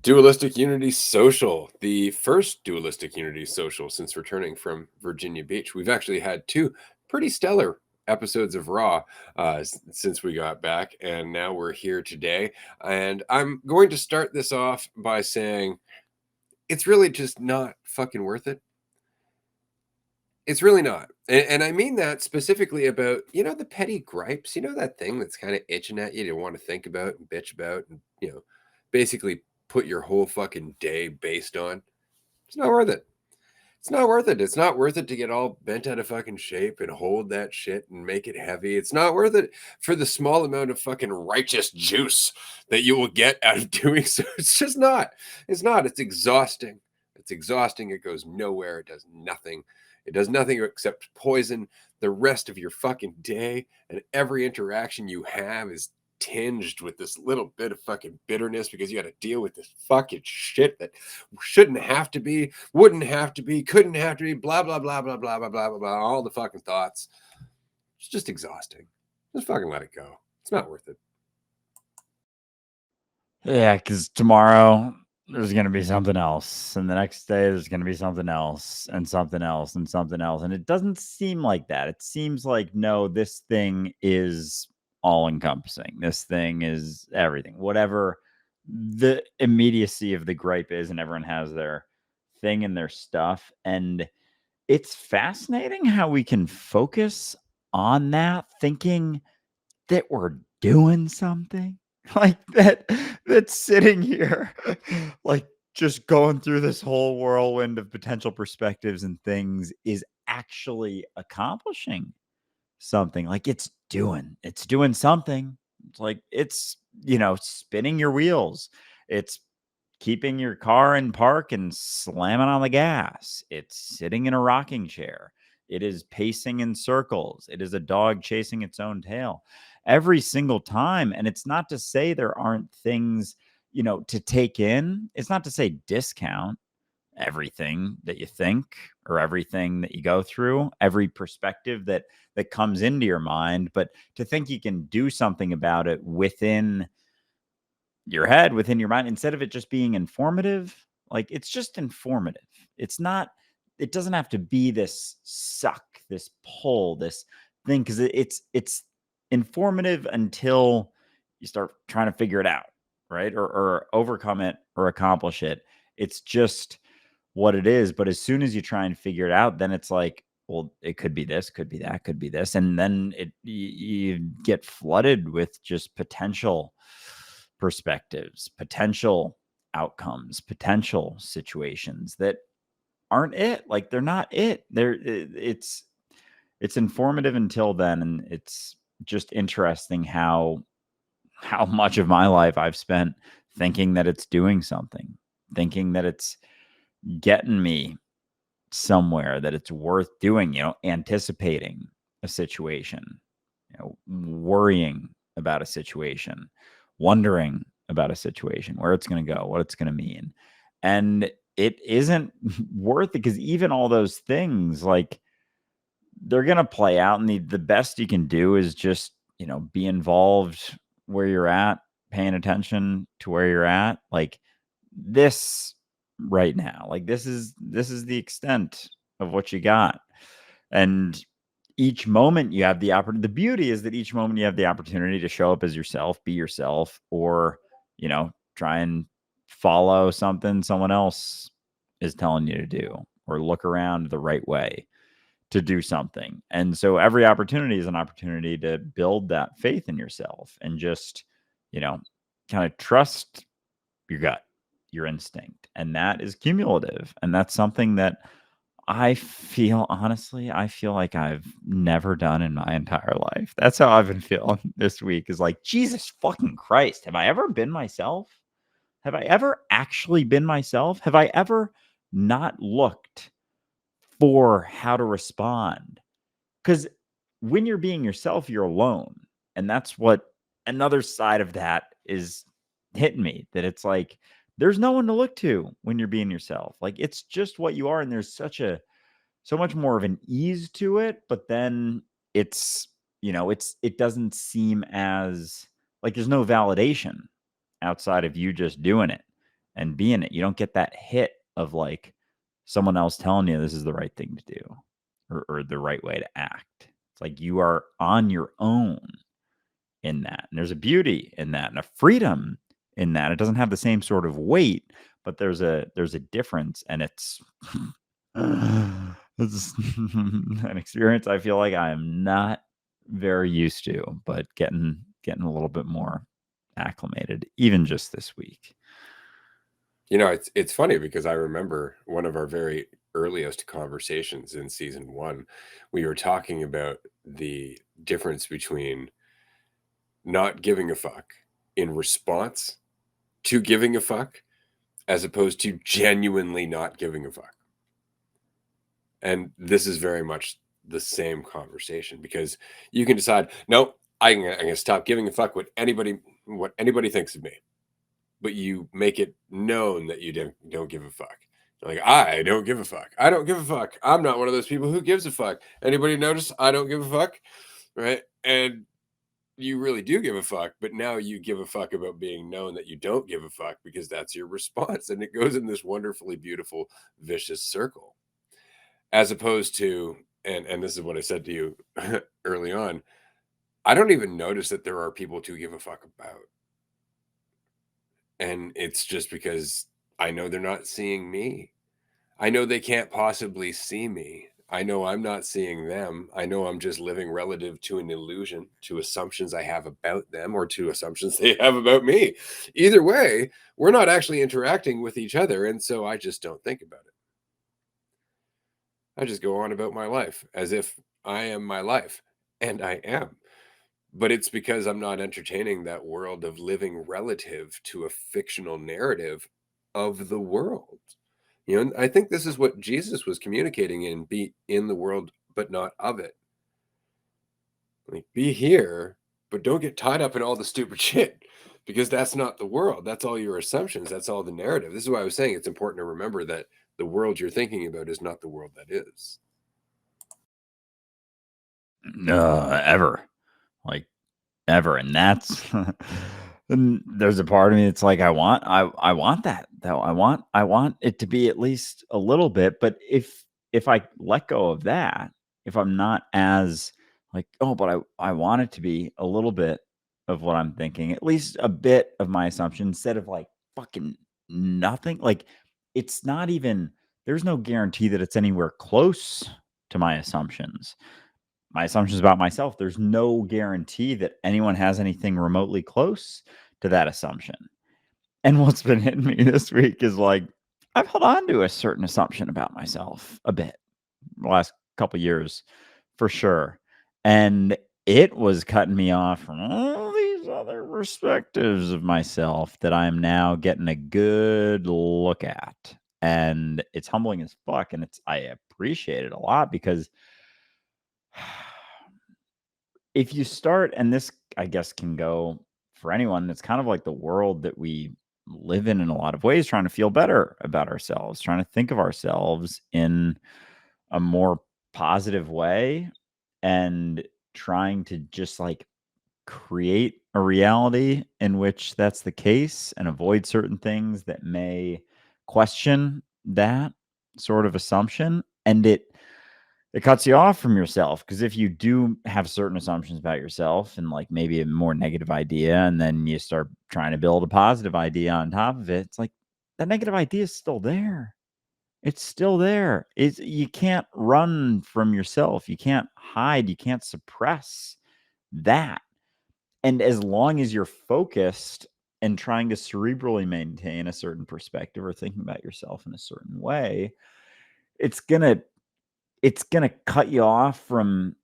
Dualistic Unity Social, the first Dualistic Unity Social since returning from Virginia Beach. We've actually had two pretty stellar episodes of Raw since we got back, and now we're here today. And I'm going to start this off by saying it's really just not fucking worth it. It's really not. And I mean that specifically about, the petty gripes, that thing that's kind of itching at you to want to think about and bitch about and, basically put your whole fucking day based on. It's not worth it. It's not worth it. It's not worth it to get all bent out of fucking shape and hold that shit and make it heavy. It's not worth it for the small amount of fucking righteous juice that you will get out of doing so. It's just not. It's not. It's exhausting. It's exhausting. It goes nowhere. It does nothing. It does nothing except poison the rest of your fucking day. And every interaction you have is tinged with this little bit of fucking bitterness because you got to deal with this fucking shit that shouldn't have to be, wouldn't have to be, couldn't have to be, blah, blah, blah, blah, blah, blah, blah, blah, blah, all the fucking thoughts. It's just exhausting. Just fucking let it go. It's not worth it. Yeah, because tomorrow there's going to be something else. And the next day there's going to be something else and something else and something else. And it doesn't seem like that. It seems like, no, this thing is all encompassing. This thing is everything. Whatever the immediacy of the gripe is, and everyone has their thing and their stuff. And it's fascinating how we can focus on that, thinking that we're doing something like that's sitting here like just going through this whole whirlwind of potential perspectives and things is actually accomplishing something. Like it's doing something. It's like it's spinning your wheels. It's keeping your car in park and slamming on the gas. It's sitting in a rocking chair. It is pacing in circles. It is a dog chasing its own tail every single time. And it's not to say there aren't things, to take in. It's not to say discount everything that you think or everything that you go through, every perspective that comes into your mind, but to think you can do something about it within your head, within your mind, instead of it just being informative. Like it's just informative. It doesn't have to be this suck, this pull, this thing, because it's informative until you start trying to figure it out, right? Or overcome it or accomplish it. It's just what it is. But as soon as you try and figure it out, then it's like, well, it could be this, could be that, could be this. And then you get flooded with just potential perspectives, potential outcomes, potential situations that aren't it. Like they're not it. It's informative until then. And it's just interesting how much of my life I've spent thinking that it's doing something, thinking that it's getting me somewhere, that it's worth doing, anticipating a situation, worrying about a situation, wondering about a situation, where it's going to go, what it's going to mean. And it isn't worth it, because even all those things, like, they're going to play out. And the best you can do is just, be involved where you're at, paying attention to where you're at. Like this right now, like this is the extent of what you got. And each moment you have the opportunity. The beauty is that each moment you have the opportunity to show up as yourself, be yourself, or, try and follow something someone else is telling you to do, or look around the right way to do something. And so every opportunity is an opportunity to build that faith in yourself and just, kind of trust your gut, your instinct. And that is cumulative. And that's something that I feel like I've never done in my entire life. That's how I've been feeling this week, is like, Jesus fucking Christ. Have I ever been myself? Have I ever actually been myself? Have I ever not looked for how to respond? Because when you're being yourself, you're alone. And that's what another side of that is hitting me, that it's like, there's no one to look to when you're being yourself. Like it's just what you are. And there's so much more of an ease to it. But then it's, it doesn't seem as like there's no validation outside of you just doing it. and be in it. You don't get that hit of like someone else telling you this is the right thing to do or the right way to act. It's like you are on your own in that. And there's a beauty in that and a freedom in that. It doesn't have the same sort of weight, but there's a difference, and it's it's an experience I feel like I am not very used to, but getting a little bit more acclimated even just this week. You know, it's funny because I remember one of our very earliest conversations in season 1. We were talking about the difference between not giving a fuck in response to giving a fuck as opposed to genuinely not giving a fuck. And this is very much the same conversation because you can decide, no, I'm gonna stop giving a fuck what anybody thinks of me. But you make it known that you don't give a fuck. Like, I don't give a fuck. I don't give a fuck. I'm not one of those people who gives a fuck. Anybody notice I don't give a fuck? Right? And you really do give a fuck, but now you give a fuck about being known that you don't give a fuck because that's your response. And it goes in this wonderfully beautiful, vicious circle. As opposed to, and this is what I said to you early on, I don't even notice that there are people to give a fuck about. And it's just because I know they're not seeing me. I know they can't possibly see me. I know I'm not seeing them. I know I'm just living relative to an illusion, to assumptions I have about them or to assumptions they have about me. Either way, we're not actually interacting with each other. And so I just don't think about it. I just go on about my life as if I am my life. And I am. But it's because I'm not entertaining that world of living relative to a fictional narrative of the world. You know, and I think this is what Jesus was communicating in be in the world, but not of it. Like, be here, but don't get tied up in all the stupid shit because that's not the world. That's all your assumptions. That's all the narrative. This is why I was saying it's important to remember that the world you're thinking about is not the world that is. Ever. Like ever. And that's and there's a part of me that's like, I want that though. I want it to be at least a little bit. But if I let go of that, if I'm not as like, oh, but I want it to be a little bit of what I'm thinking, at least a bit of my assumption instead of like fucking nothing. Like it's not even there's no guarantee that it's anywhere close to my assumptions about myself. There's no guarantee that anyone has anything remotely close to that assumption. And what's been hitting me this week is like, I've held on to a certain assumption about myself a bit the last couple years for sure. And it was cutting me off from all these other perspectives of myself that I'm now getting a good look at. And it's humbling as fuck. And I appreciate it a lot because if you start, and this I guess can go for anyone, it's kind of like the world that we live in a lot of ways, trying to feel better about ourselves, trying to think of ourselves in a more positive way and trying to just like create a reality in which that's the case and avoid certain things that may question that sort of assumption. And it cuts you off from yourself because if you do have certain assumptions about yourself and like maybe a more negative idea, and then you start trying to build a positive idea on top of it, it's like that negative idea is still there. It's still there. You can't run from yourself. You can't hide. You can't suppress that. And as long as you're focused and trying to cerebrally maintain a certain perspective or thinking about yourself in a certain way, it's gonna cut you off from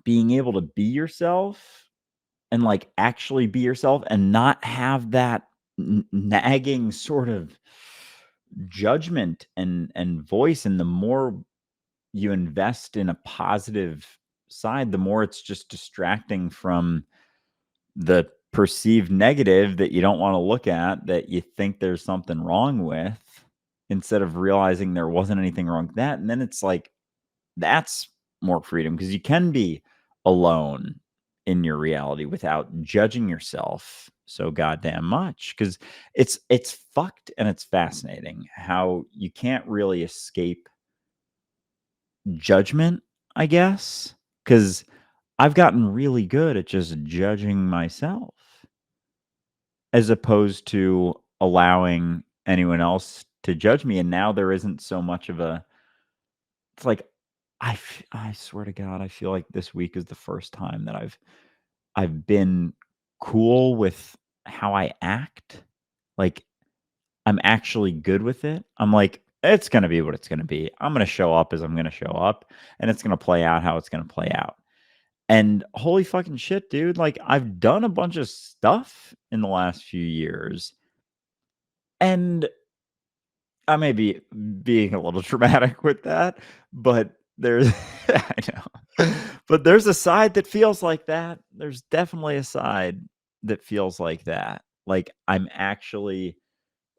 being able to be yourself and like actually be yourself and not have that nagging sort of judgment and voice. And the more you invest in a positive side, the more it's just distracting from the perceived negative that you don't want to look at, that you think there's something wrong with, instead of realizing there wasn't anything wrong with that. And then it's like, that's more freedom because you can be alone in your reality without judging yourself so goddamn much, because it's fucked, and it's fascinating how you can't really escape judgment, I guess, because I've gotten really good at just judging myself as opposed to allowing anyone else to judge me. And now there isn't so much of a, it's like, I swear to God, I feel like this week is the first time that I've been cool with how I act. Like, I'm actually good with it. I'm like, it's going to be what it's going to be. I'm going to show up as I'm going to show up, and it's going to play out how it's going to play out. And holy fucking shit, dude. Like, I've done a bunch of stuff in the last few years, and I may be being a little dramatic with that, but there's I know. But there's a side that feels like that. There's definitely a side that feels like that. Like, I'm actually,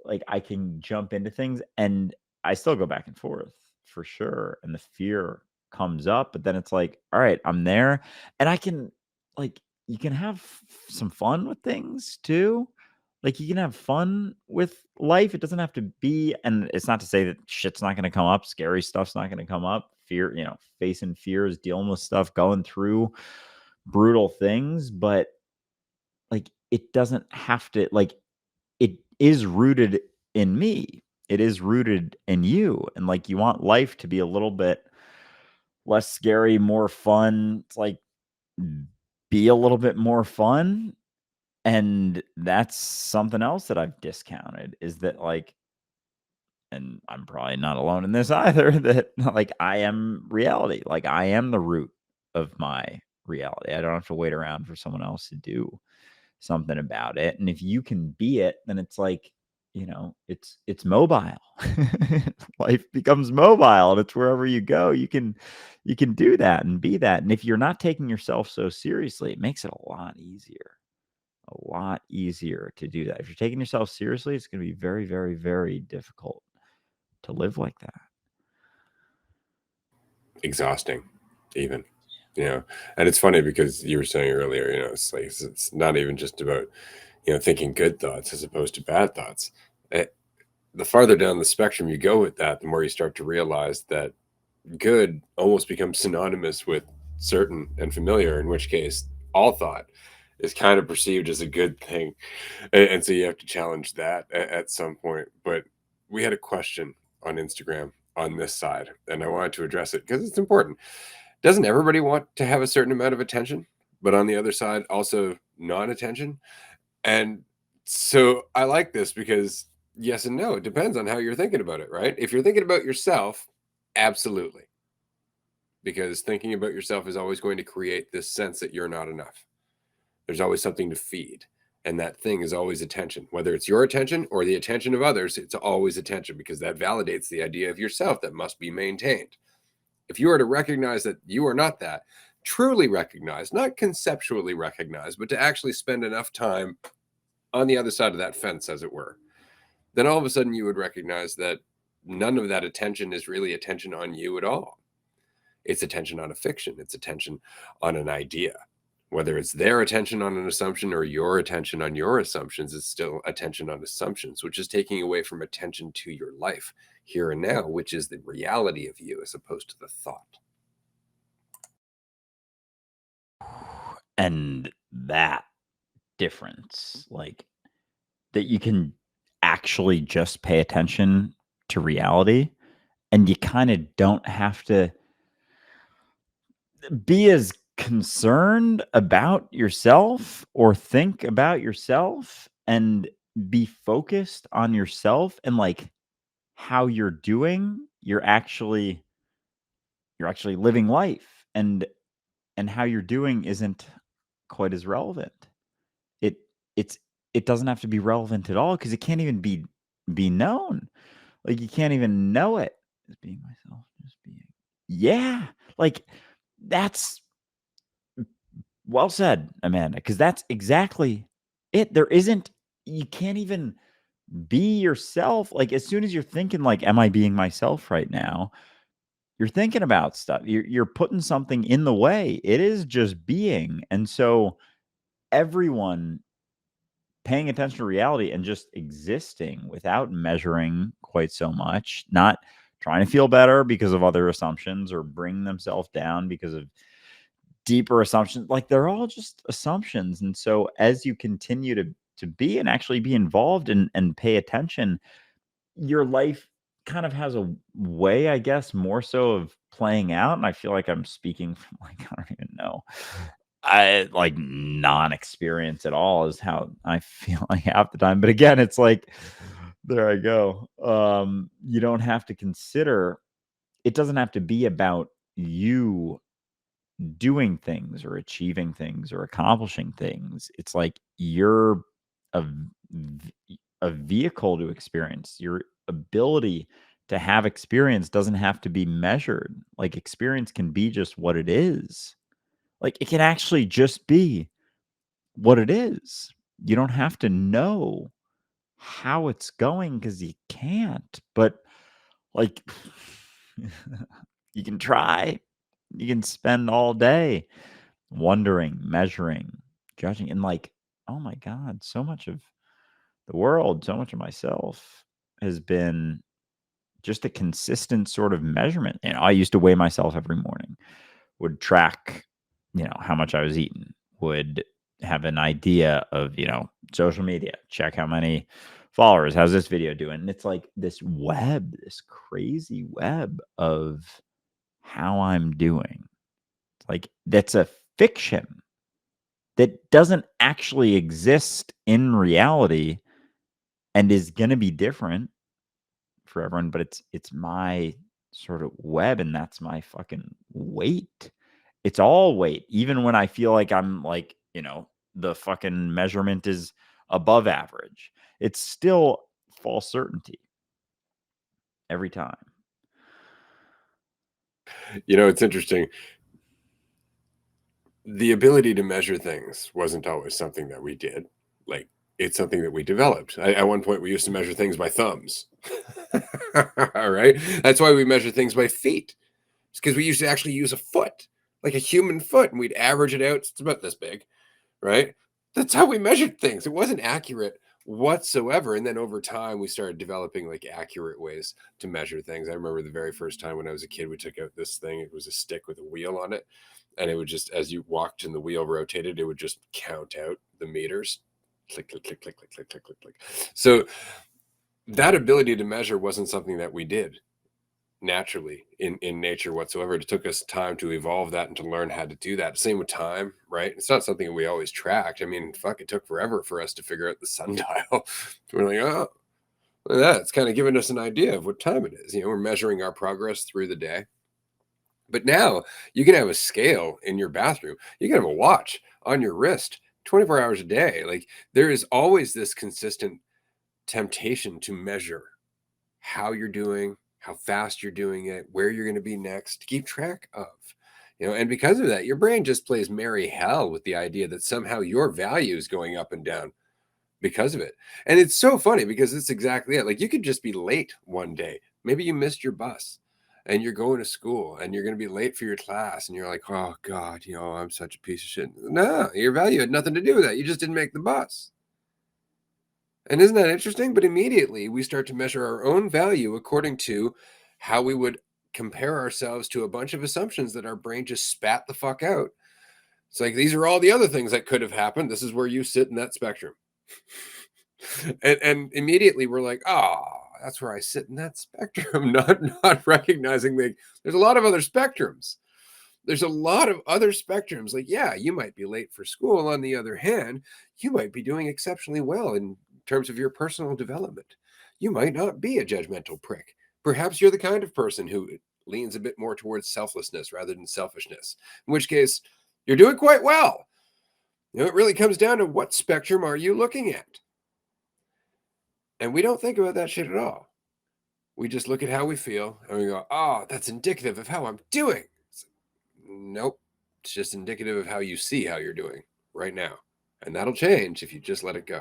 like, I can jump into things, and I still go back and forth for sure, and the fear comes up, but then it's like, all right, I'm there, and I can, like, you can have some fun with things too. Like, you can have fun with life. It doesn't have to be, and it's not to say that shit's not going to come up, scary stuff's not going to come up, fear, facing fears, dealing with stuff, going through brutal things, but, like, it doesn't have to, like, it is rooted in me. It is rooted in you. And, like, you want life to be a little bit less scary, more fun. It's like, be a little bit more fun. And that's something else that I've discounted, is that, like, and I'm probably not alone in this either, that, like, I am reality. Like, I am the root of my reality. I don't have to wait around for someone else to do something about it. And if you can be it, then it's like, it's mobile. Life becomes mobile, and it's wherever you go, you can do that and be that. And if you're not taking yourself so seriously, it makes it a lot easier to do that. If you're taking yourself seriously, it's going to be very, very, very difficult to live like that. Exhausting, even. And it's funny because you were saying earlier, it's like it's not even just about thinking good thoughts as opposed to bad thoughts. The farther down the spectrum you go with that, the more you start to realize that good almost becomes synonymous with certain and familiar, in which case all thought is kind of perceived as a good thing. And so you have to challenge that at some point. But we had a question on Instagram on this side, and I wanted to address it because it's important. Doesn't everybody want to have a certain amount of attention, but on the other side, also non-attention? And so I like this because yes and no, it depends on how you're thinking about it, right? If you're thinking about yourself, absolutely. Because thinking about yourself is always going to create this sense that you're not enough. There's always something to feed. And that thing is always attention. Whether it's your attention or the attention of others, it's always attention because that validates the idea of yourself that must be maintained. If you are to recognize that you are not that, truly recognize, not conceptually recognize, but to actually spend enough time on the other side of that fence, as it were, then all of a sudden you would recognize that none of that attention is really attention on you at all. It's attention on a fiction, it's attention on an idea. Whether it's their attention on an assumption or your attention on your assumptions, it's still attention on assumptions, which is taking away from attention to your life here and now, which is the reality of you as opposed to the thought. And that difference, like, that you can actually just pay attention to reality, and you kind of don't have to be as concerned about yourself or think about yourself, and be focused on yourself and, like, how you're doing. You're actually living life, and how you're doing isn't quite as relevant. It it's it doesn't have to be relevant at all, because it can't even be known. Like, you can't even know it as being myself, just being. Yeah, like, that's well said, Amanda, because that's exactly it. There isn't, you can't even be yourself. Like, as soon as you're thinking, like, am I being myself right now? You're thinking about stuff. You're putting something in the way. It is just being. And so everyone paying attention to reality and just existing without measuring quite so much, not trying to feel better because of other assumptions or bring themselves down because of deeper assumptions. Like, they're all just assumptions. And so as you continue to be and actually be involved and pay attention, your life kind of has a way, I guess, more so of playing out. And I feel like I'm speaking from, like, I don't even know. I like non-experience at all is how I feel like half the time. But again, it's like, there I go. You don't have to consider, it doesn't have to be about you doing things or achieving things or accomplishing things. It's like you're a a vehicle to experience. Your ability to have experience doesn't have to be measured. Like, experience can be just what it is. Like, it can actually just be what it is. You don't have to know how it's going because you can't. But, like, you can try. You can spend all day wondering, measuring, judging, and, like, oh my God, so much of the world, so much of myself has been just a consistent sort of measurement. I used to weigh myself every morning, would track, how much I was eating, would have an idea of, social media, check how many followers, how's this video doing? And it's like this web, this crazy web of how I'm doing. Like, that's a fiction that doesn't actually exist in reality and is going to be different for everyone, but it's my sort of web, and that's my fucking weight. It's all weight. Even when I feel like I'm like, the fucking measurement is above average, it's still false certainty every time. It's interesting. The ability to measure things wasn't always something that we did. Like, it's something that we developed. At one point, we used to measure things by thumbs. All right. That's why we measure things by feet. It's because we used to actually use a foot, like a human foot, and we'd average it out. It's about this big, right? That's how we measured things. It wasn't accurate whatsoever. And then over time, we started developing like accurate ways to measure things. I remember the very first time when I was a kid, we took out this thing. It was a stick with a wheel on it. And it would just, as you walked and the wheel rotated, it would just count out the meters. Click, click, click, click, click, click, click, click, click. So that ability to measure wasn't something that we did naturally in nature whatsoever. It took us time to evolve that and to learn how to do that. Same with time, right? It's not something we always tracked. I mean, fuck, it took forever for us to figure out the sundial. We're like, oh, look at that. It's kind of giving us an idea of what time it is. We're measuring our progress through the day. But now you can have a scale in your bathroom. You can have a watch on your wrist 24 hours a day. Like, there is always this consistent temptation to measure how you're doing, how fast you're doing it, where you're going to be next, to keep track of. And because of that, your brain just plays merry hell with the idea that somehow your value is going up and down because of it. And it's so funny because it's exactly it. Like, you could just be late one day. Maybe you missed your bus and you're going to school and you're going to be late for your class and you're like, oh God, I'm such a piece of shit. No, your value had nothing to do with that. You just didn't make the bus. And isn't that interesting? But immediately we start to measure our own value according to how we would compare ourselves to a bunch of assumptions that our brain just spat the fuck out. It's like, these are all the other things that could have happened. This is where you sit in that spectrum. and immediately we're like, oh, that's where I sit in that spectrum, not recognizing that there's a lot of other spectrums. There's a lot of other spectrums. Like, yeah, you might be late for school. On the other hand, you might be doing exceptionally well in terms of your personal development. You might not be a judgmental prick. Perhaps you're the kind of person who leans a bit more towards selflessness rather than selfishness, in which case you're doing quite well. It really comes down to what spectrum are you looking at? And we don't think about that shit at all. We just look at how we feel and we go, oh, that's indicative of how I'm doing. Nope. It's just indicative of how you see how you're doing right now. And that'll change if you just let it go.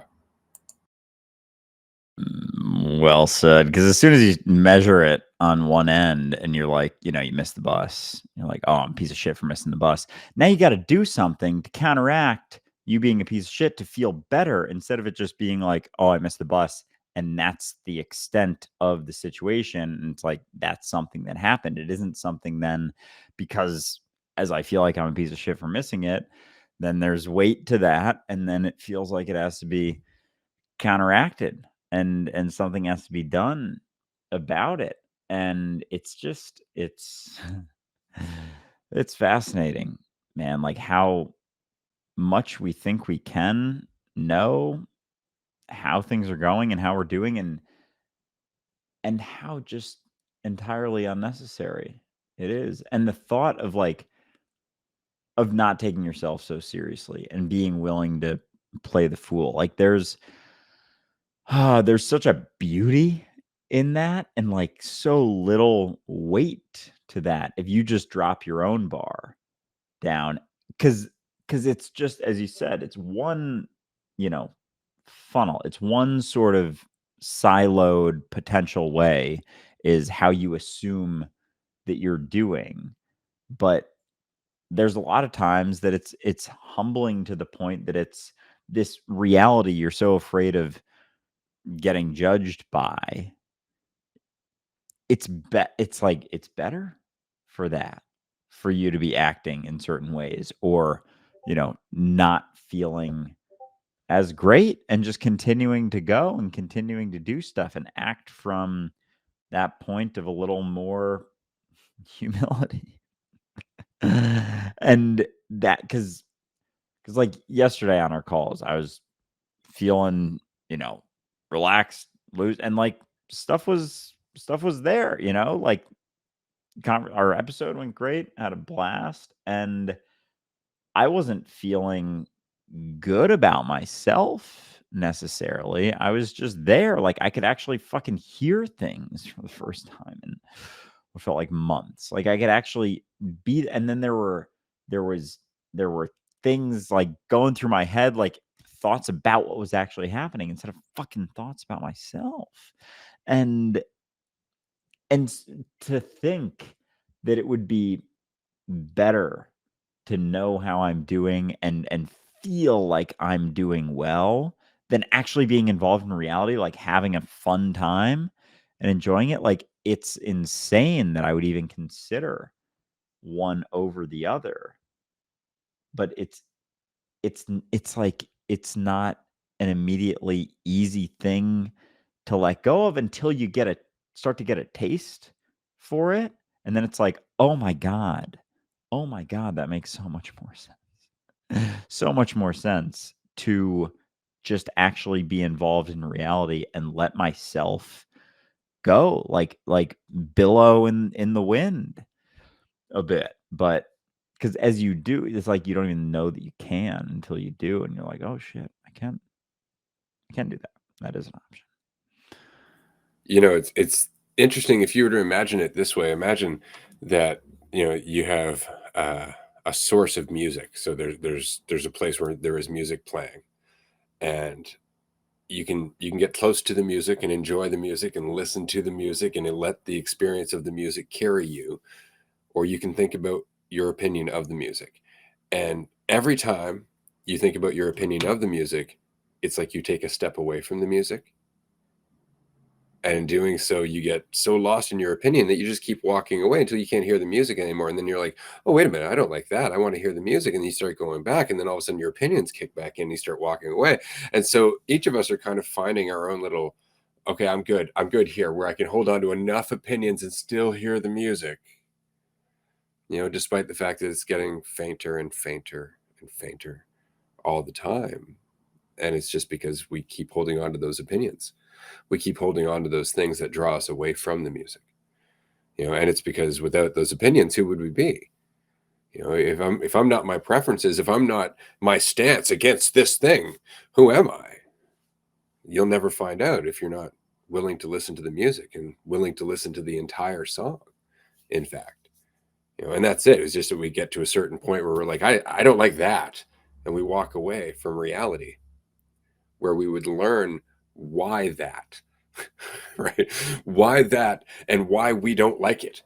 Well said. Because as soon as you measure it on one end and you're like, you missed the bus, you're like, oh, I'm a piece of shit for missing the bus. Now you got to do something to counteract, you being a piece of shit to feel better, instead of it just being like, oh, I missed the bus. And that's the extent of the situation. And it's like, that's something that happened. It isn't something then because as I feel like I'm a piece of shit for missing it, then there's weight to that. And then it feels like it has to be counteracted and something has to be done about it. And it's it's fascinating, man, like how much we think we can know how things are going and how we're doing, and how just entirely unnecessary it is. And the thought of like of not taking yourself so seriously and being willing to play the fool, like there's such a beauty in that, and like so little weight to that if you just drop your own bar down, because it's just, as you said, it's one, you know, funnel. It's one sort of siloed potential way is how you assume that you're doing. But there's a lot of times that it's humbling to the point that it's this reality you're so afraid of getting judged by. It's like it's better for that, for you to be acting in certain ways, or not feeling as great, and just continuing to go and continuing to do stuff and act from that point of a little more humility. And that, because like yesterday on our calls, I was feeling, relaxed, loose, and like stuff was there, like our episode went great, had a blast, and I wasn't feeling good about myself necessarily. I was just there, like I could actually fucking hear things for the first time in what felt like months. Like I could actually be, and then there was there were things like going through my head, like thoughts about what was actually happening instead of fucking thoughts about myself. And to think that it would be better to know how I'm doing and feel like I'm doing well than actually being involved in reality, like having a fun time and enjoying it. Like it's insane that I would even consider one over the other. But it's like it's not an immediately easy thing to let go of until you start to get a taste for it. And then it's like, oh my God. Oh my God, that makes so much more sense. So much more sense to just actually be involved in reality and let myself go, like billow in the wind a bit. But because as you do, it's like you don't even know that you can until you do, and you're like, oh shit, I can do that. That is an option. It's interesting if you were to imagine it this way. Imagine that you have a source of music. So there's a place where there is music playing, and you can get close to the music and enjoy the music and listen to the music and let the experience of the music carry you, or you can think about your opinion of the music. And every time you think about your opinion of the music, it's like you take a step away from the music. And in doing so, you get so lost in your opinion that you just keep walking away until you can't hear the music anymore. And then you're like, oh, wait a minute, I don't like that. I want to hear the music. And you start going back. And then all of a sudden your opinions kick back in and you start walking away. And so each of us are kind of finding our own little, okay, I'm good. I'm good here, where I can hold on to enough opinions and still hear the music, despite the fact that it's getting fainter and fainter and fainter all the time. And it's just because we keep holding on to those opinions. We keep holding on to those things that draw us away from the music. And it's because without those opinions, who would we be? If I'm not my preferences, if I'm not my stance against this thing, who am I? You'll never find out if you're not willing to listen to the music and willing to listen to the entire song, in fact. And that's it. It's just that we get to a certain point where we're like, I don't like that. And we walk away from reality, where we would learn why that, right? Why that, and why we don't like it,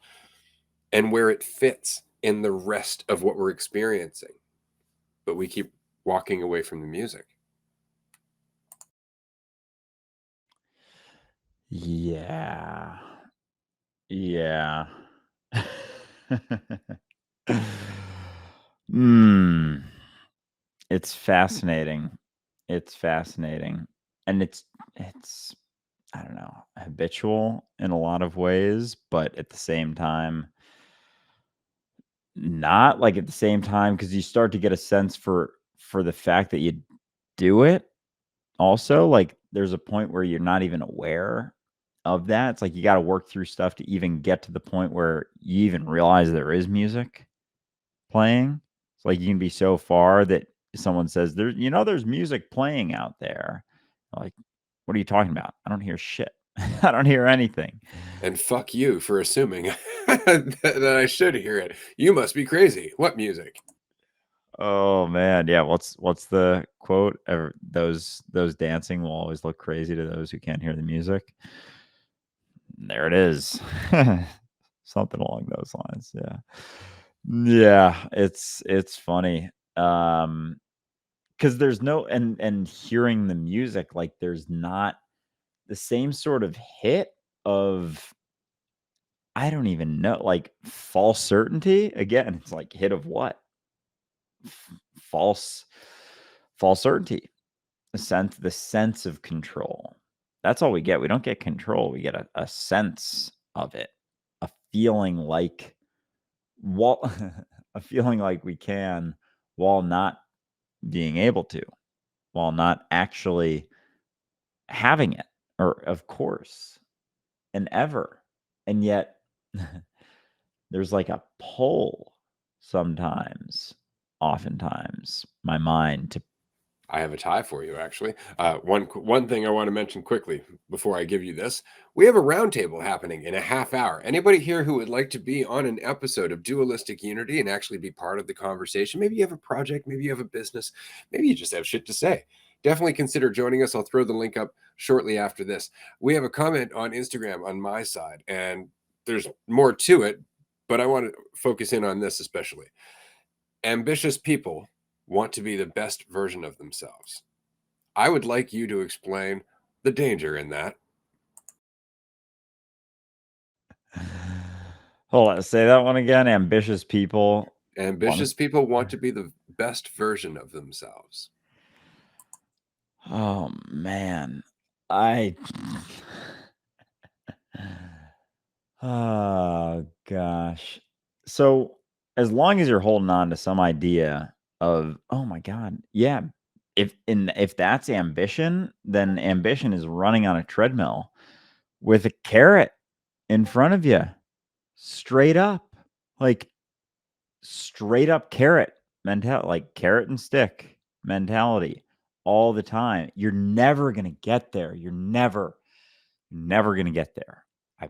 and where it fits in the rest of what we're experiencing. But we keep walking away from the music. Yeah. Yeah. Hmm. It's fascinating. It's fascinating. And it's I don't know, habitual in a lot of ways, but at the same time not like at the same time because you start to get a sense for the fact that you do it also, like, there's a point where you're not even aware of that. It's like you gotta work through stuff to even get to the point where you even realize there is music playing. It's like you can be so far that someone says, there's music playing out there." Like, "What are you talking about? I don't hear shit. I don't hear anything." And fuck you for assuming that I should hear it. You must be crazy. What music? Oh, man, yeah, what's the quote? Those dancing will always look crazy to those who can't hear the music. There it is. Something along those lines, yeah. Yeah, it's funny, because there's no and hearing the music, like, there's not the same sort of hit of I don't even know, like, false certainty? Again, it's like, hit of what? False false certainty. The sense of control. That's all we get. We don't get control. We get a sense of it, a feeling like while a feeling like we can while not being able to, while not actually having it, or of course, and ever. And yet there's like a pull sometimes, oftentimes, my mind to I have a tie for you, actually. One thing I want to mention quickly before I give you this: we have a roundtable happening in a half hour. Anybody here who would like to be on an episode of Dualistic Unity and actually be part of the conversation? Maybe you have a project, maybe you have a business, maybe you just have shit to say. Definitely consider joining us. I'll throw the link up shortly after this. We have a comment on Instagram on my side, and there's more to it, but I want to focus in on this especially. Ambitious people want to be the best version of themselves. I would like you to explain the danger in that. hold on, say that one again. Ambitious people want Ambitious people want to be the best version of themselves. Oh man. I Oh gosh. So as long as you're holding on to some idea of, oh my God, yeah, if that's ambition, then ambition is running on a treadmill with a carrot in front of you, straight up. Like straight up carrot mentality, like carrot and stick mentality all the time. You're never going to get there. You're never going to get there. I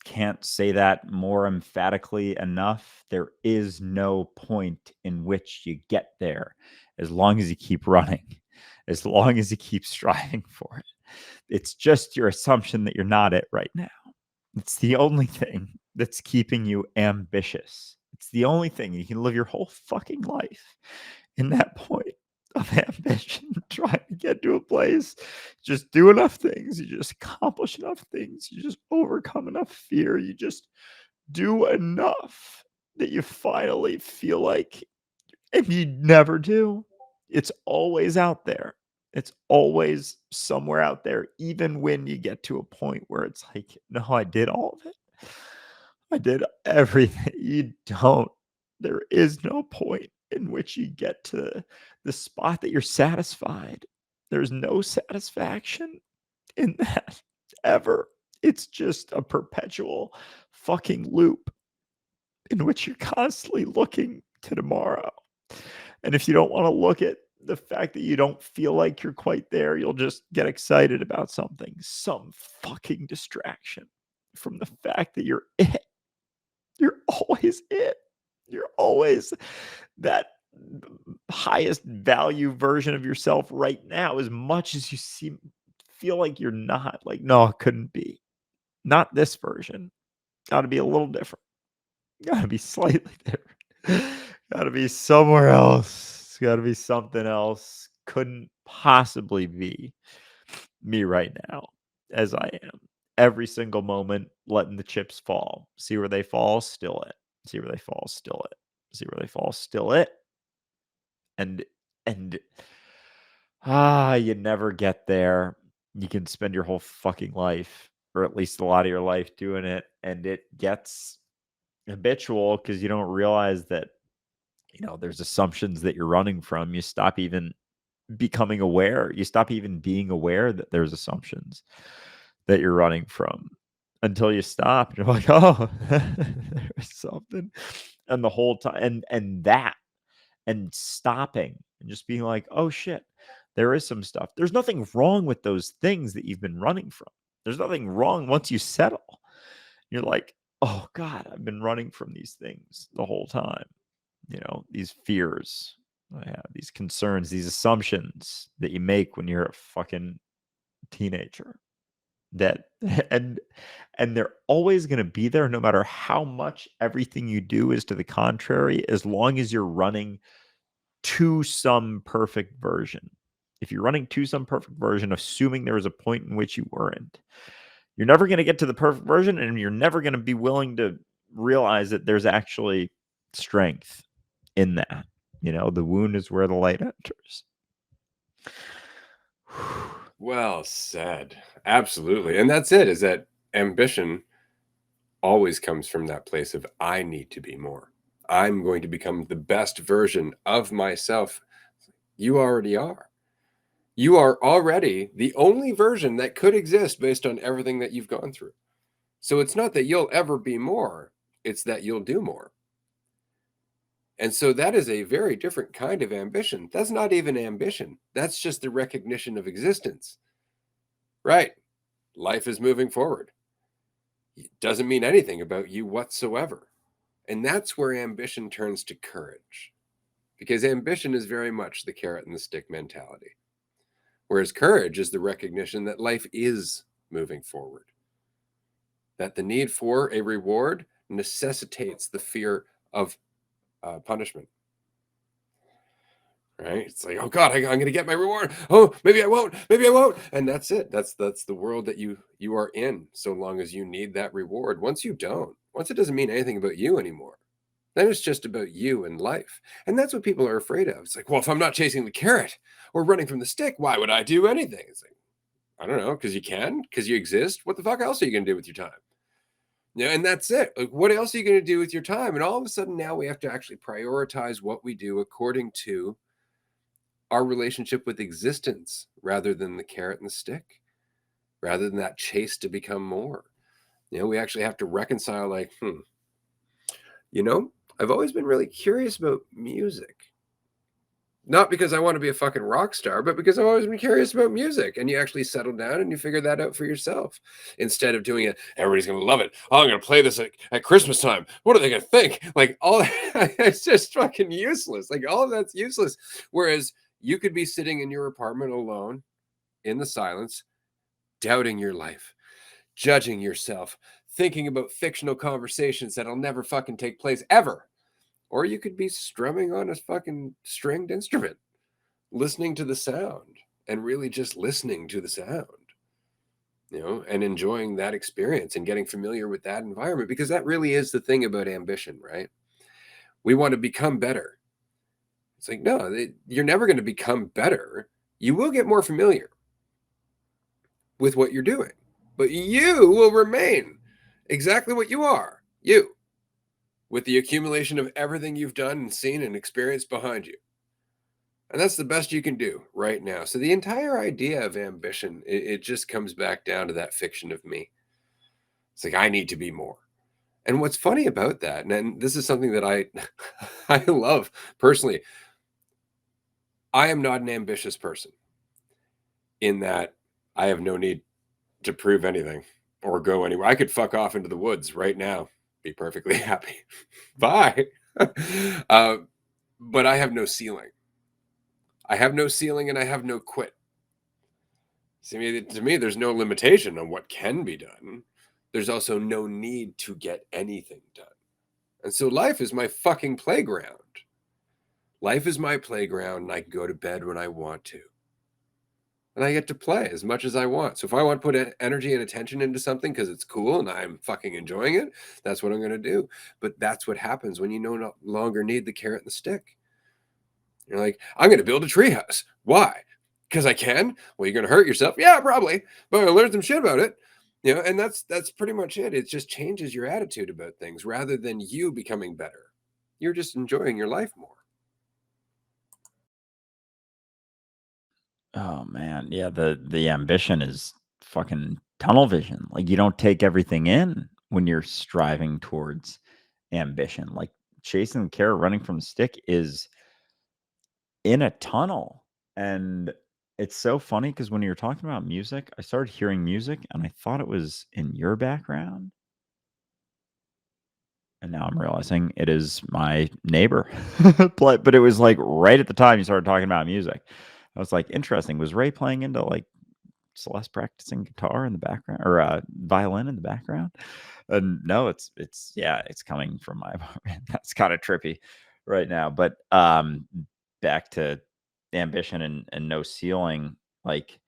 can't say that more emphatically enough. There is no point in which you get there as long as you keep running, as long as you keep striving for it. It's just your assumption that you're not it right now. It's the only thing that's keeping you ambitious. It's the only thing you can live your whole fucking life in that point of ambition, trying to get to a place, just do enough things, you just accomplish enough things, you just overcome enough fear, you just do enough that you finally feel like, and you never do. It's always out there. It's always somewhere out there, even when you get to a point where it's like, no, I did all of it. I did everything. You don't. There is no point in which you get to the spot that you're satisfied. There's no satisfaction in that ever. It's just a perpetual fucking loop in which you're constantly looking to tomorrow. And if you don't want to look at the fact that you don't feel like you're quite there, you'll just get excited about something, some fucking distraction from the fact that you're it. You're always it. You're always that highest value version of yourself right now, as much as you feel like you're not. Like, no, it couldn't be. Not this version. Got to be a little different. Got to be slightly different. Got to be somewhere else. It's got to be something else. Couldn't possibly be me right now as I am. Every single moment, letting the chips fall. See where they fall, still it. See where they fall, still it. See where they fall, still it. And you never get there. You can spend your whole fucking life, or at least a lot of your life, doing it, and it gets habitual because you don't realize that there's assumptions that you're running from. You stop even becoming aware. You stop even being aware that there's assumptions that you're running from until you stop. You're like, oh, there's something. And the whole time, and stopping and just being like, oh shit, there is some stuff. There's nothing wrong with those things that you've been running from. There's nothing wrong once you settle. You're like, oh God, I've been running from these things the whole time. These fears I have, these concerns, these assumptions that you make when you're a fucking teenager. That and they're always going to be there no matter how much everything you do is to the contrary, as long as you're running to some perfect version. If you're running to some perfect version, assuming there was a point in which you weren't, you're never going to get to the perfect version, and you're never going to be willing to realize that there's actually strength in that. The wound is where the light enters. Well said. Absolutely. And that's it, is that ambition always comes from that place of I need to be more. I'm going to become the best version of myself. You already are. You are already the only version that could exist based on everything that you've gone through. So it's not that you'll ever be more, it's that you'll do more. And so that is a very different kind of ambition. That's not even ambition. That's just the recognition of existence. Right. Life is moving forward. It doesn't mean anything about you whatsoever. And that's where ambition turns to courage. Because ambition is very much the carrot and the stick mentality. Whereas courage is the recognition that life is moving forward. That the need for a reward necessitates the fear of punishment. Right? It's like, oh God, I'm going to get my reward. Oh, maybe I won't. Maybe I won't. And that's it. That's the world that you are in. So long as you need that reward. Once you don't, once it doesn't mean anything about you anymore, then it's just about you and life. And that's what people are afraid of. It's like, well, if I'm not chasing the carrot or running from the stick, why would I do anything? It's like, I don't know, because you can, because you exist. What the fuck else are you going to do with your time? Yeah, and that's it. Like, what else are you going to do with your time? And all of a sudden now we have to actually prioritize what we do according to our relationship with existence rather than the carrot and the stick, rather than that chase to become more. We actually have to reconcile like, I've always been really curious about music. Not because I want to be a fucking rock star, but because I've always been curious about music. And you actually settle down and you figure that out for yourself instead of doing it. Everybody's going to love it. Oh, I'm going to play this at Christmas time. What are they going to think? Like, all it's just fucking useless. Like, all of that's useless. Whereas you could be sitting in your apartment alone in the silence, doubting your life, judging yourself, thinking about fictional conversations that'll never fucking take place ever. Or you could be strumming on a fucking stringed instrument, listening to the sound and really just listening to the sound, and enjoying that experience and getting familiar with that environment, because that really is the thing about ambition, right? We want to become better. It's like, no, you're never going to become better. You will get more familiar with what you're doing, but you will remain exactly what you are, you, with the accumulation of everything you've done and seen and experienced behind you. And that's the best you can do right now. So the entire idea of ambition, it just comes back down to that fiction of me. It's like, I need to be more. And what's funny about that, and this is something that I I love personally, I am not an ambitious person in that I have no need to prove anything or go anywhere. I could fuck off into the woods right now, be perfectly happy. Bye. But I have no ceiling. I have no ceiling and I have no quit. See, to me, there's no limitation on what can be done. There's also no need to get anything done. And so life is my fucking playground. Life is my playground, and I can go to bed when I want to. And I get to play as much as I want. So if I want to put energy and attention into something because it's cool and I'm fucking enjoying it, that's what I'm going to do. But that's what happens when you no longer need the carrot and the stick. You're like, I'm going to build a treehouse. Why? Because I can. Well, you're going to hurt yourself. Yeah, probably. But I'm going to learn some shit about it. And that's pretty much it. It just changes your attitude about things rather than you becoming better. You're just enjoying your life more. Oh man, yeah, the ambition is fucking tunnel vision. Like you don't take everything in when you're striving towards ambition. Like chasing the carrot, running from the stick is in a tunnel. And it's so funny because when you're talking about music, I started hearing music and I thought it was in your background. And now I'm realizing it is my neighbor. But it was like right at the time you started talking about music. I was like, interesting. Was Ray playing into like Celeste practicing guitar in the background or violin in the background? And no, it's coming from my apartment. That's kind of trippy right now. But back to ambition and no ceiling, like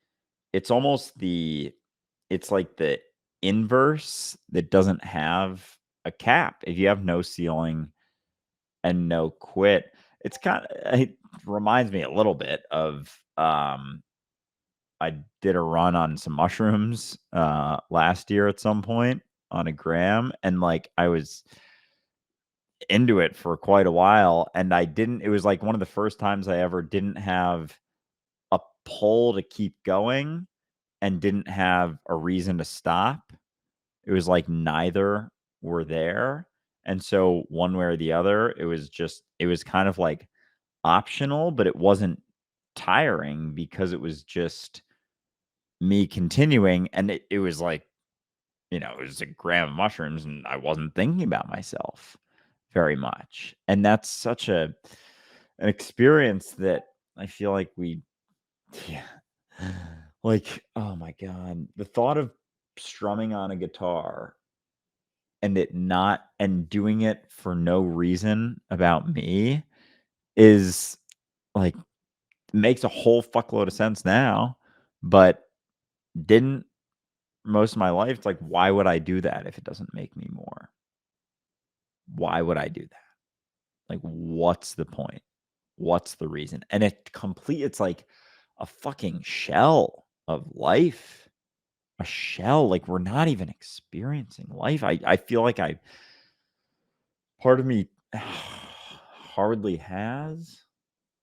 it's almost it's like the inverse that doesn't have a cap. If you have no ceiling and no quit, it reminds me a little bit of I did a run on some mushrooms last year at some point on a gram, and like I was into it for quite a while, and it was like one of the first times I ever didn't have a pull to keep going and didn't have a reason to stop. It was like neither were there. And so one way or the other, it was kind of like optional, but it wasn't tiring because it was just me continuing. And it was like, it was a gram of mushrooms and I wasn't thinking about myself very much. And that's such an experience that I feel like yeah, like, oh my God, the thought of strumming on a guitar and doing it for no reason about me is like makes a whole fuckload of sense now, but didn't most of my life. It's like, why would I do that if it doesn't make me more? Why would I do that? Like, what's the point? What's the reason? And it's like a fucking shell of life. A shell. Like we're not even experiencing life. I feel like part of me hardly has.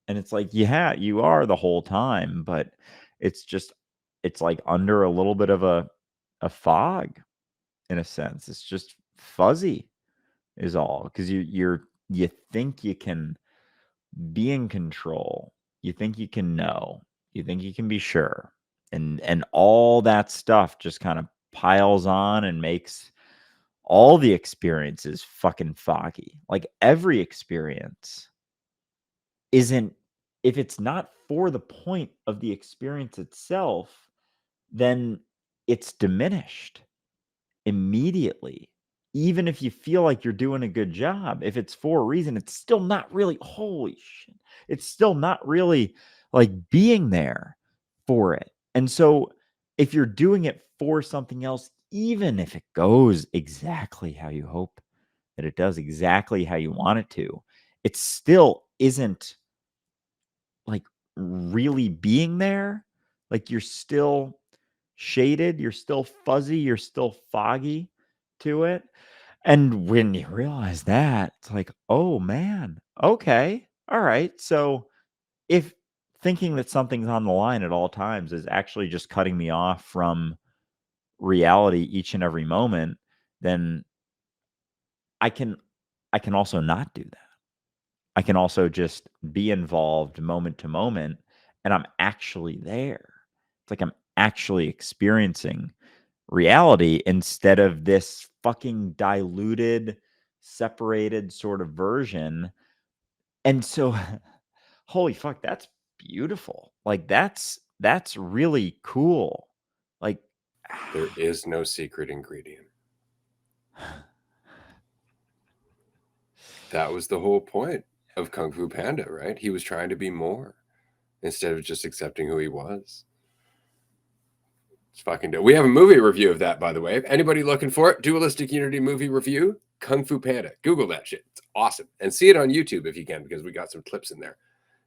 And it's like, yeah, you are the whole time, but it's just it's like under a little bit of a fog in a sense. It's just fuzzy is all because you think you can be in control. You think you can know. You think you can be sure. And all that stuff just kind of piles on and makes all the experiences fucking foggy. Like every experience isn't if it's not for the point of the experience itself, then it's diminished immediately. Even if you feel like you're doing a good job, if it's for a reason, it's still not really holy shit. It's still not really like being there for it. And so if you're doing it for something else, even if it goes exactly how you hope that it does, exactly how you want it to, it still isn't like really being there. Like you're still shaded, you're still fuzzy, you're still foggy to it. And when you realize that, it's like, oh man, okay, all right. So if thinking that something's on the line at all times is actually just cutting me off from reality each and every moment, then I can I can also not do that. I can also just be involved moment to moment and I'm actually there. It's like I'm actually experiencing reality instead of this fucking diluted, separated sort of version. And so holy fuck, that's beautiful. Like that's really cool. Like There is no secret ingredient. That was the whole point of Kung Fu Panda, right? He was trying to be more instead of just accepting who he was. It's fucking dope. We have a movie review of that, by the way. If anybody looking for it, Dualistic Unity movie review, Kung Fu Panda. Google that shit. It's awesome. And see it on YouTube if you can, because we got some clips in there.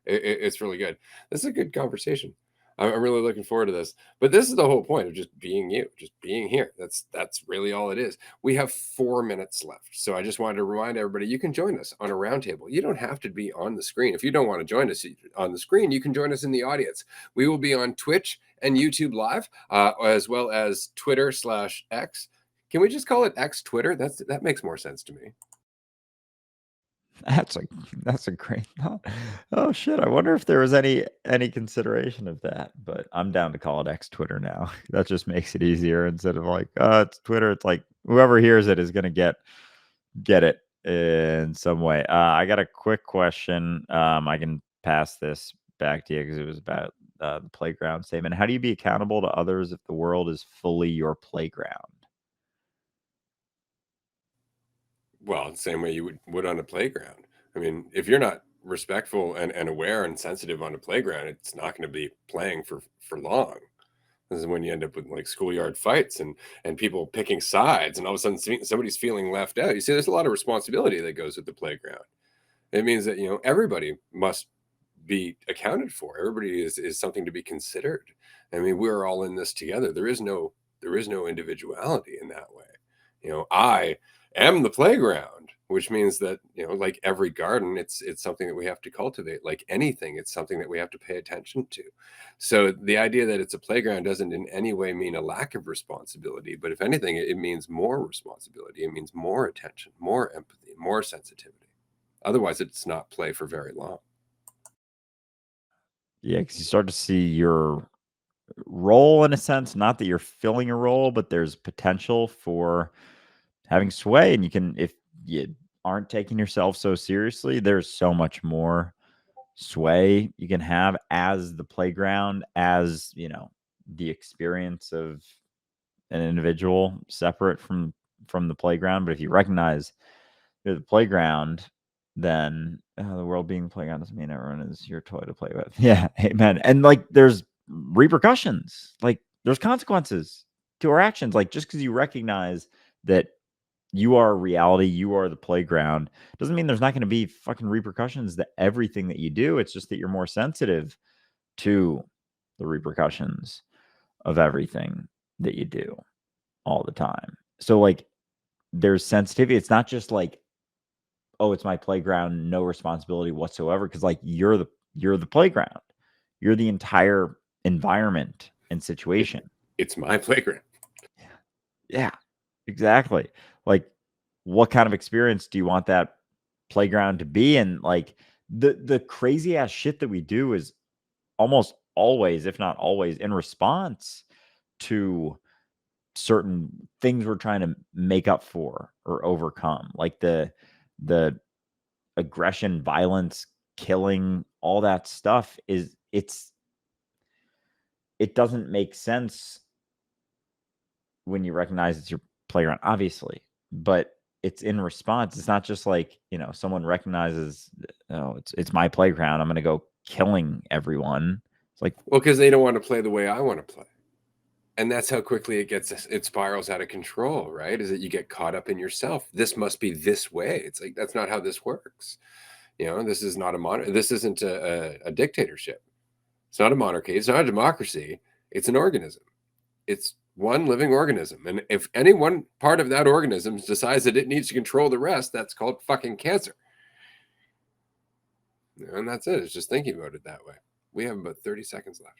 It's really good. This is a good conversation. I'm really looking forward to this. But this is the whole point of just being you, just being here. That's really all it is. We have 4 minutes left. So I just wanted to remind everybody, you can join us on a roundtable. You don't have to be on the screen. If you don't want to join us on the screen, you can join us in the audience. We will be on Twitch and YouTube Live, as well as Twitter/X. Can we just call it X Twitter? That makes more sense to me. That's a great thought. Oh shit! I wonder if there was any consideration of that. But I'm down to call it X Twitter now. That just makes it easier instead of like, it's Twitter. It's like whoever hears it is gonna get it in some way. I got a quick question. I can pass this back to you because it was about the playground statement. How do you be accountable to others if the world is fully your playground? Well, the same way you would on a playground. I mean, if you're not respectful and aware and sensitive on a playground, it's not going to be playing for long. This is when you end up with like schoolyard fights and people picking sides, and all of a sudden somebody's feeling left out. You see, there's a lot of responsibility that goes with the playground. It means that everybody must be accounted for. Everybody is something to be considered. I mean, we're all in this together. There is no individuality in that way. I am the playground, which means that like every garden, it's something that we have to cultivate. Like anything, it's something that we have to pay attention to. So the idea that it's a playground doesn't in any way mean a lack of responsibility, but if anything, it means more responsibility. It means more attention, more empathy, more sensitivity. Otherwise, it's not play for very long. Yeah, because you start to see your role in a sense. Not that you're filling a role, but there's potential for having sway, and you can, if you aren't taking yourself so seriously, there's so much more sway you can have as the playground, as the experience of an individual separate from the playground. But if you recognize you're the playground, then the world being the playground doesn't mean everyone is your toy to play with. Yeah, amen. And like there's repercussions, like there's consequences to our actions. Like just because you recognize that you are reality, you are the playground, doesn't mean there's not going to be fucking repercussions to everything that you do. It's just that you're more sensitive to the repercussions of everything that you do all the time. So like there's sensitivity. It's not just like, oh, it's my playground, no responsibility whatsoever. Cause like you're the playground. You're the entire environment and situation. It's my playground. Yeah, exactly. Like what kind of experience do you want that playground to be? And like the crazy ass shit that we do is almost always, if not always, in response to certain things we're trying to make up for or overcome. Like the aggression, violence, killing, all that stuff it doesn't make sense when you recognize it's your playground, obviously, but it's in response. It's not just like, someone recognizes, oh, it's my playground, I'm going to go killing everyone. It's like, well, because they don't want to play the way I want to play. And that's how quickly it spirals out of control, right? Is that you get caught up in yourself. This must be this way. It's like, that's not how this works. This is not this isn't a dictatorship. It's not a monarchy. It's not a democracy. It's an organism. It's one living organism. And if any one part of that organism decides that it needs to control the rest, that's called fucking cancer. And that's it. It's just thinking about it that way. We have about 30 seconds left.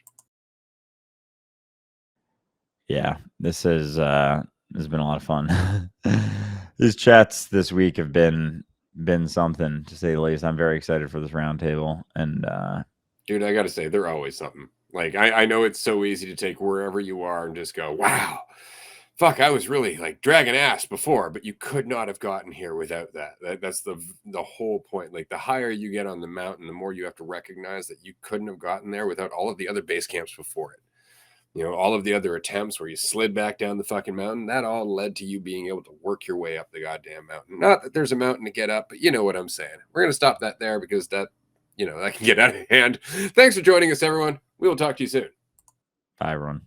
yeah, this has been a lot of fun. These chats this week have been something, to say the least. I'm very excited for this roundtable. And dude, I gotta say, they're always something. Like I know it's so easy to take wherever you are and just go, wow, fuck, I was really like dragging ass before, but you could not have gotten here without that. That's the whole point. Like the higher you get on the mountain, the more you have to recognize that you couldn't have gotten there without all of the other base camps before it. You know, all of the other attempts where you slid back down the fucking mountain, that all led to you being able to work your way up the goddamn mountain. Not that there's a mountain to get up, but you know what I'm saying. We're going to stop that there because that, you know, that can get out of hand. Thanks for joining us, everyone. We will talk to you soon. Bye, everyone.